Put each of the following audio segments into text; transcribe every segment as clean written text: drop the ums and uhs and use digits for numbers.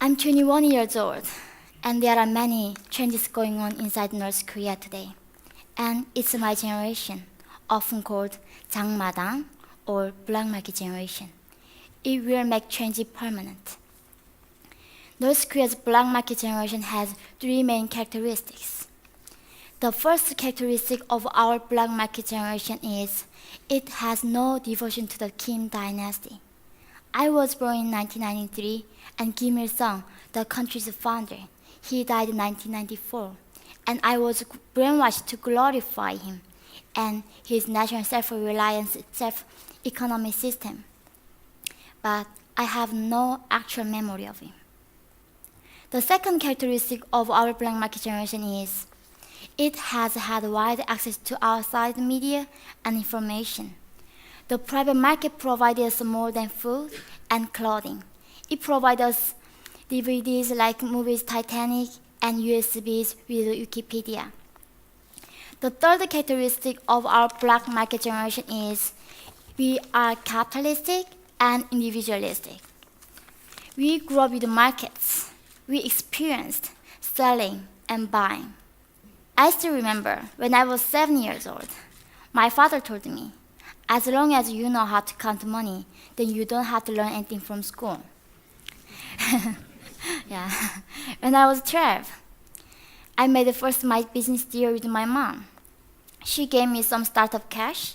I'm 21 years old, and there are many changes going on inside North Korea today. And it's my generation, often called 장마당 or black market generation. It will make change permanent. North Korea's black market generation has three main characteristics. The first characteristic of our black market generation is it has no devotion to the Kim dynasty. I was born in 1993, and Kim Il-sung, the country's founder, he died in 1994, and I was brainwashed to glorify him and his national self-reliance, self-economic system. But I have no actual memory of him. The second characteristic of our black market generation is it has had wide access to outside media and information. The private market provided us more than food and clothing. It provided us DVDs like movies Titanic and USBs with Wikipedia. The third characteristic of our black market generation is we are capitalistic and individualistic. We grew up with markets. We experienced selling and buying. I still remember when I was 7 years old, my father told me, as long as you know how to count money, then you don't have to learn anything from school. Yeah. When I was 12, I made the first my business deal with my mom. She gave me some startup cash,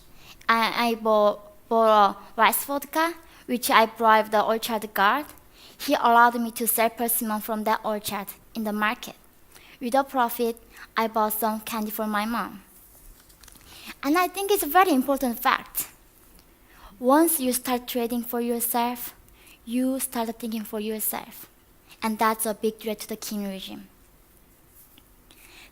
and I bought a rice vodka, which I bribed the orchard guard. He allowed me to sell persimmon from that orchard in the market. With the profit, I bought some candy for my mom. And I think it's a very important fact. Once you start trading for yourself, you start thinking for yourself. And that's a big threat to the Kim regime.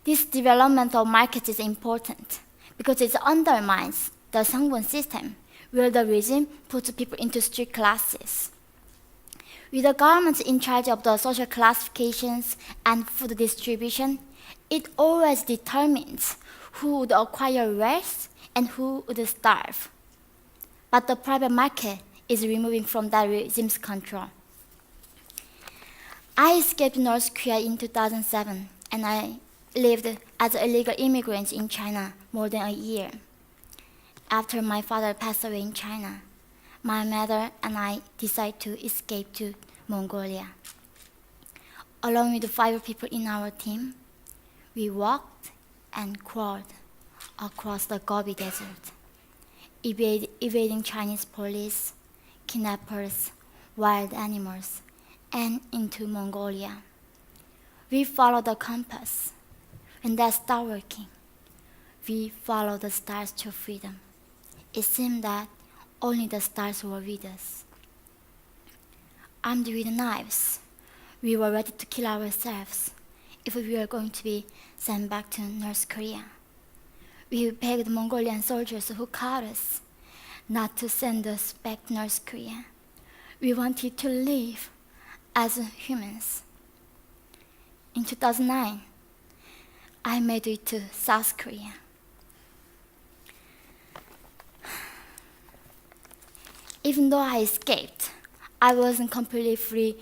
This development of markets is important because it undermines the Sangwon system, where the regime puts people into strict classes. With the government in charge of the social classifications and food distribution, it always determines who would acquire wealth and who would starve. But the private market is removing from that regime's control. I escaped North Korea in 2007, and I lived as an illegal immigrant in China more than a year. After my father passed away in China, my mother and I decided to escape to Mongolia. Along with the 5 people in our team, we walked and crawled across the Gobi Desert, evading Chinese police, kidnappers, wild animals, and into Mongolia. We followed the compass. When that stopped working, we followed the stars to freedom. It seemed that only the stars were with us. Armed with knives, we were ready to kill ourselves if we were going to be sent back to North Korea. We begged Mongolian soldiers who caught us not to send us back to North Korea. We wanted to live as humans. In 2009, I made it to South Korea. Even though I escaped, I wasn't completely free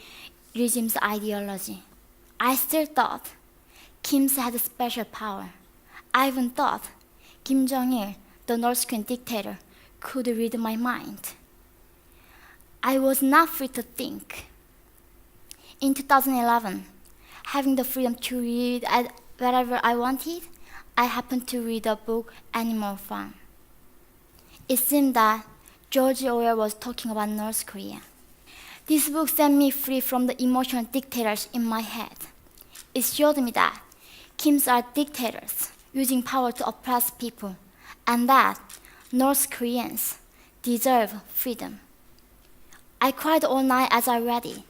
regime's ideology. I still thought Kim's had a special power. I even thought Kim Jong-il, the North Korean dictator, could read my mind. I was not free to think. In 2011, having the freedom to read wherever I wanted, I happened to read the book Animal Farm. It seemed that George Orwell was talking about North Korea. This book set me free from the emotional dictators in my head. It showed me that Kims are dictators using power to oppress people, and that North Koreans deserve freedom. I cried all night as I read it.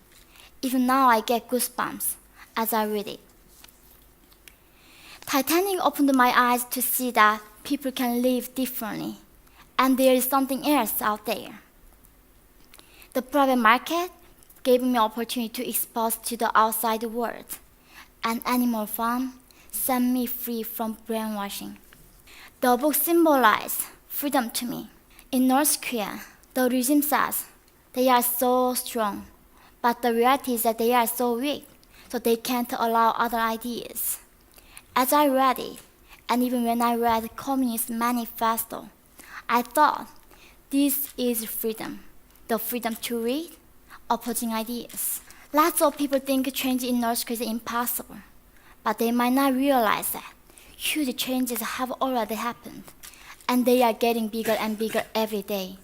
Even now I get goosebumps as I read it. Titanic opened my eyes to see that people can live differently, and there is something else out there. The private market gave me opportunity to expose to the outside world, and Animal Farm set me free from brainwashing. The book symbolized freedom to me. In North Korea, the regime says they are so strong, But the reality is that they are so weak, so they can't allow other ideas. As I read it, and even when I read Communist Manifesto, I thought, this is freedom. The freedom to read, opposing ideas. Lots of people think change in North Korea is impossible, but they might not realize that huge changes have already happened, and they are getting bigger and bigger every day.